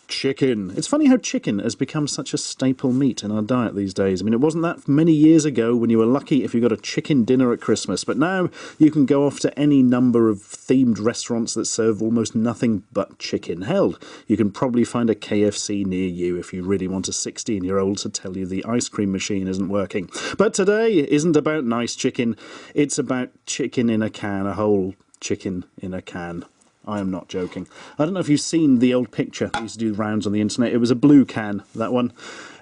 Chicken. It's funny how chicken has become such a staple meat in our diet these days. I mean, it wasn't that many years ago when you were lucky if you got a chicken dinner at Christmas, but now you can go off to any number of themed restaurants that serve almost nothing but chicken. Hell, you can probably find a KFC near you if you really want a 16-year-old to tell you the ice cream machine isn't working. But today isn't about nice chicken, it's about chicken in a can, a whole chicken in a can. I am not joking. I don't know if you've seen the old picture that used to do rounds on the internet. It was a blue can, that one.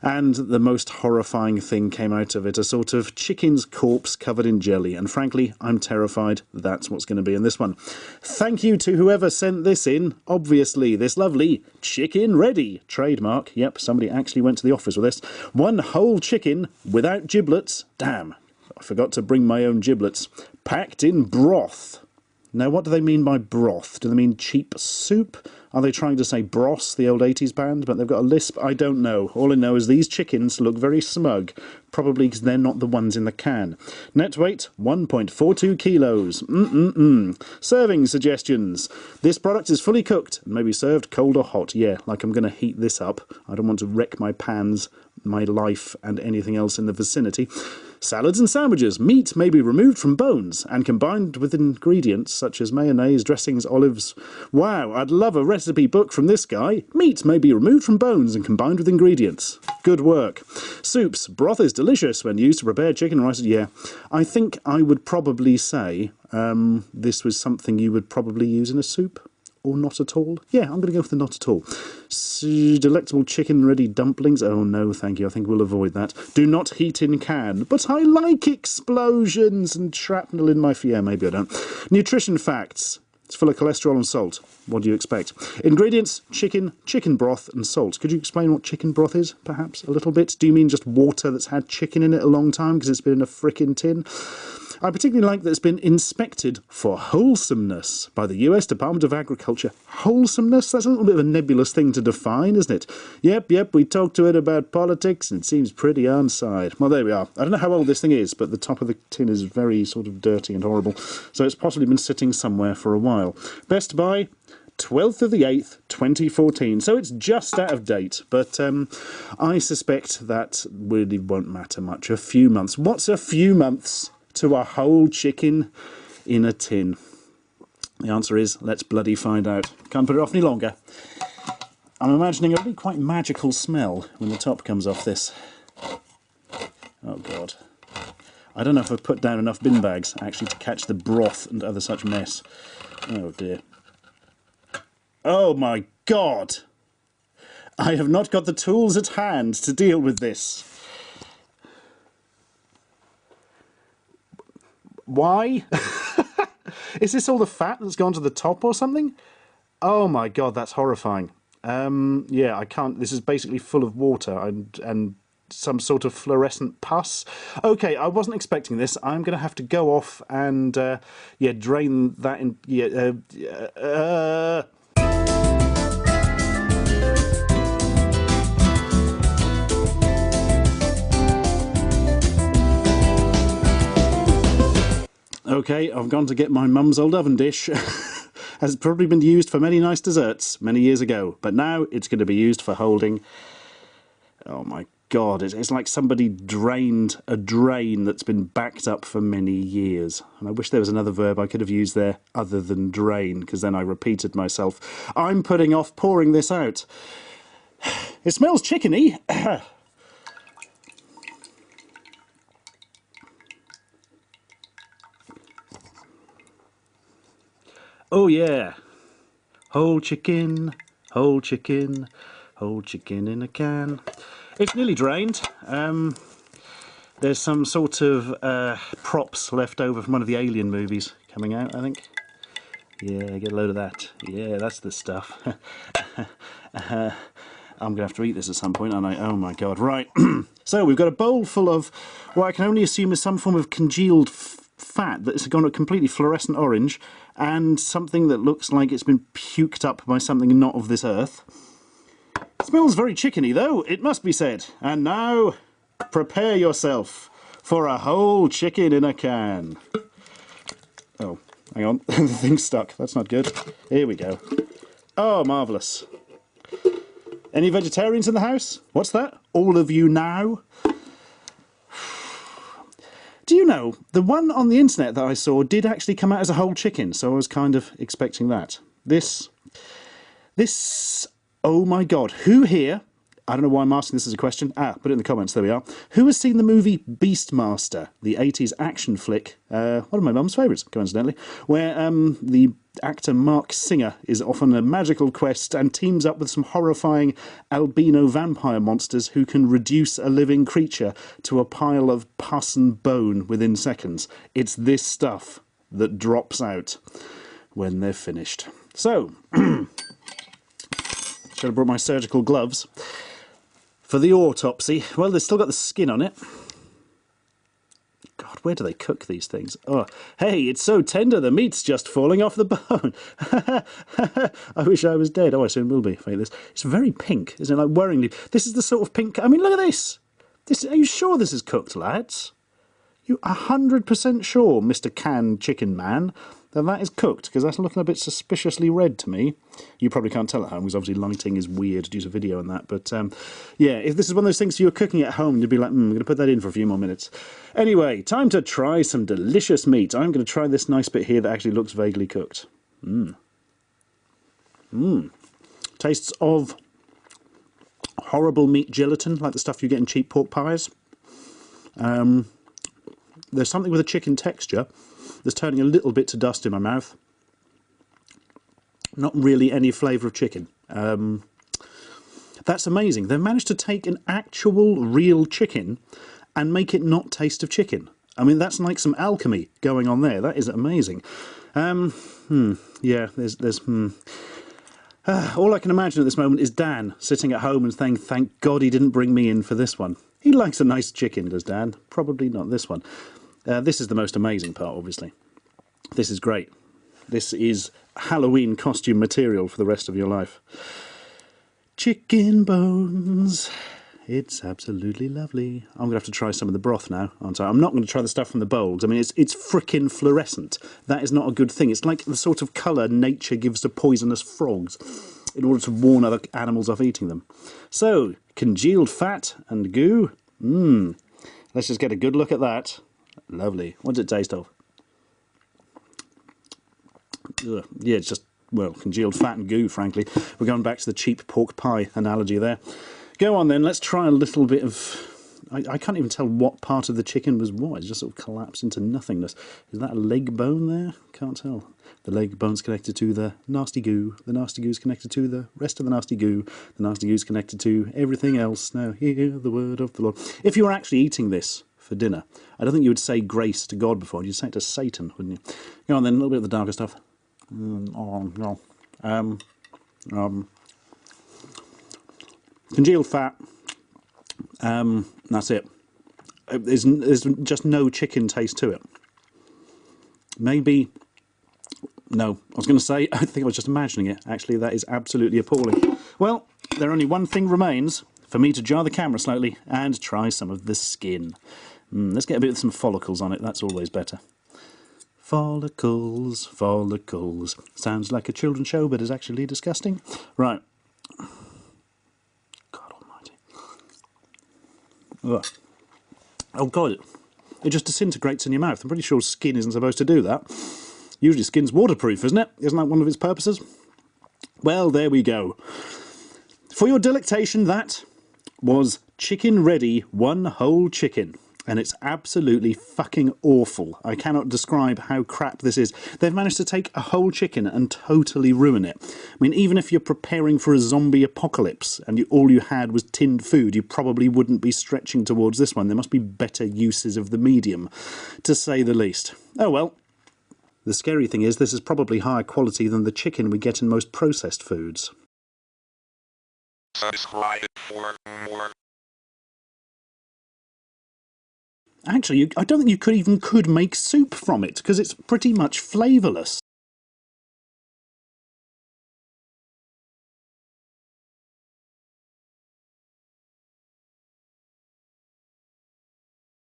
And the most horrifying thing came out of it, a sort of chicken's corpse covered in jelly. And frankly, I'm terrified that's what's going to be in this one. Thank you to whoever sent this in. Obviously, this lovely chicken ready trademark. Yep, somebody actually went to the office with this. One whole chicken without giblets. Damn, I forgot to bring my own giblets. Packed in broth. Now, what do they mean by broth? Do they mean cheap soup? Are they trying to say Bros, the old 80s band, but they've got a lisp? I don't know. All I know is these chickens look very smug, probably because they're not the ones in the can. Net weight, 1.42 kilos. Serving suggestions. This product is fully cooked and may be served cold or hot. Yeah, like I'm going to heat this up. I don't want to wreck my pans, my life, and anything else in the vicinity. Salads and sandwiches. Meat may be removed from bones and combined with ingredients such as mayonnaise, dressings, olives. Wow, I'd love a recipe book from this guy. Meat may be removed from bones and combined with ingredients. Good work. Soups. Broth is delicious when used to prepare chicken and rice. Yeah, I think I would probably say this was something you would probably use in a soup. Or not at all? Yeah, I'm going to go for the not at all. Delectable chicken-ready dumplings. Oh, no, thank you. I think we'll avoid that. Do not heat in can. But I like explosions and shrapnel in my... Yeah, maybe I don't. Nutrition facts. It's full of cholesterol and salt. What do you expect? Ingredients, chicken, chicken broth and salt. Could you explain what chicken broth is, perhaps, a little bit? Do you mean just water that's had chicken in it a long time because it's been in a frickin' tin? I particularly like that it's been inspected for wholesomeness by the US Department of Agriculture. Wholesomeness? That's a little bit of a nebulous thing to define, isn't it? Yep, we talked to it about politics and it seems pretty on side. Well, there we are. I don't know how old this thing is, but the top of the tin is very sort of dirty and horrible. So it's possibly been sitting somewhere for a while. Best by 12th of the 8th, 2014. So it's just out of date, but I suspect that really won't matter much. A few months. What's a few months to a whole chicken in a tin? The answer is, let's bloody find out. Can't put it off any longer. I'm imagining a really quite magical smell when the top comes off this. Oh God. I don't know if I've put down enough bin bags actually to catch the broth and other such mess. Oh dear. Oh my God! I have not got the tools at hand to deal with this. Why? Is this all the fat that's gone to the top or something? Oh my God, that's horrifying. Yeah, I can't... This is basically full of water and some sort of fluorescent pus. Okay, I wasn't expecting this. I'm going to have to go off and, yeah, drain that in... Yeah, Okay, I've gone to get my mum's old oven dish. Has probably been used for many nice desserts many years ago, but now it's going to be used for holding... Oh my God, it's like somebody drained a drain that's been backed up for many years. And I wish there was another verb I could have used there other than drain, because then I repeated myself. I'm putting off pouring this out. It smells chickeny. Oh yeah, whole chicken, whole chicken, whole chicken in a can. It's nearly drained. There's some sort of props left over from one of the Alien movies coming out, I think. Yeah, get a load of that. Yeah, that's the stuff. I'm going to have to eat this at some point, aren't I? Oh my God, right. So we've got a bowl full of what I can only assume is some form of congealed fat that's gone a completely fluorescent orange, and something that looks like it's been puked up by something not of this earth. It smells very chickeny though, it must be said. And now, prepare yourself for a whole chicken in a can. Oh, hang on, the thing's stuck, that's not good. Here we go. Oh, marvellous. Any vegetarians in the house? What's that? All of you now? Do you know, the one on the internet that I saw did actually come out as a whole chicken, so I was kind of expecting that. This, oh my god, who here, I don't know why I'm asking this as a question, put it in the comments, there we are. Who has seen the movie Beastmaster, the 80s action flick, one of my mum's favourites, coincidentally, where the actor Mark Singer is off on a magical quest and teams up with some horrifying albino vampire monsters who can reduce a living creature to a pile of pus and bone within seconds. It's this stuff that drops out when they're finished. So, should have brought my surgical gloves. For the autopsy, well, they've still got the skin on it. God, where do they cook these things? Oh, hey, it's so tender, the meat's just falling off the bone. I wish I was dead. Oh, I soon will be, if I eat this. It's very pink, isn't it? Like, worryingly. This is the sort of pink... I mean, look at this. Are you sure this is cooked, lads? You 100% sure, Mr. Canned Chicken Man, that is cooked? Because that's looking a bit suspiciously red to me. You probably can't tell at home, because obviously lighting is weird due to video and that. But, yeah, if this is one of those things you're cooking at home, you'd be like, I'm going to put that in for a few more minutes. Anyway, time to try some delicious meat. I'm going to try this nice bit here that actually looks vaguely cooked. Tastes of horrible meat gelatin, like the stuff you get in cheap pork pies. There's something with a chicken texture that's turning a little bit to dust in my mouth. Not really any flavour of chicken. That's amazing. They've managed to take an actual real chicken and make it not taste of chicken. I mean, that's like some alchemy going on there. That is amazing. Yeah, all I can imagine at this moment is Dan sitting at home and saying, thank God he didn't bring me in for this one. He likes a nice chicken, does Dan? Probably not this one. This is the most amazing part, obviously. This is great. This is Halloween costume material for the rest of your life. Chicken bones. It's absolutely lovely. I'm going to have to try some of the broth now, aren't I? I'm not going to try the stuff from the bowls. I mean, it's frickin' fluorescent. That is not a good thing. It's like the sort of colour nature gives to poisonous frogs in order to warn other animals off eating them. So, congealed fat and goo. Let's just get a good look at that. Lovely. What does it taste of? Ugh. Yeah, it's just, well, congealed fat and goo, frankly. We're going back to the cheap pork pie analogy there. Go on then, let's try a little bit of... I can't even tell what part of the chicken was what. It just sort of collapsed into nothingness. Is that a leg bone there? Can't tell. The leg bone's connected to the nasty goo. The nasty goo's connected to the rest of the nasty goo. The nasty goo's connected to everything else. Now hear the word of the Lord. If you were actually eating this for dinner, I don't think you would say grace to God before. You'd say it to Satan, wouldn't you? Go on then, a little bit of the darker stuff. Congealed fat. That's it. There's just no chicken taste to it. Maybe... No, I was going to say, I think I was just imagining it. Actually, that is absolutely appalling. Well, there only one thing remains, for me to jar the camera slightly and try some of the skin. Let's get a bit of some follicles on it, that's always better. Follicles, follicles. Sounds like a children's show, but is actually disgusting. Right. God almighty. Ugh. Oh God, it just disintegrates in your mouth. I'm pretty sure skin isn't supposed to do that. Usually skin's waterproof, isn't it? Isn't that one of its purposes? Well, there we go. For your delectation, that was Chicken Ready, one whole chicken. And it's absolutely fucking awful. I cannot describe how crap this is. They've managed to take a whole chicken and totally ruin it. I mean, even if you're preparing for a zombie apocalypse and all you had was tinned food, you probably wouldn't be stretching towards this one. There must be better uses of the medium, to say the least. Oh well. The scary thing is this is probably higher quality than the chicken we get in most processed foods. Subscribe for more. Actually, I don't think you could make soup from it, because it's pretty much flavourless.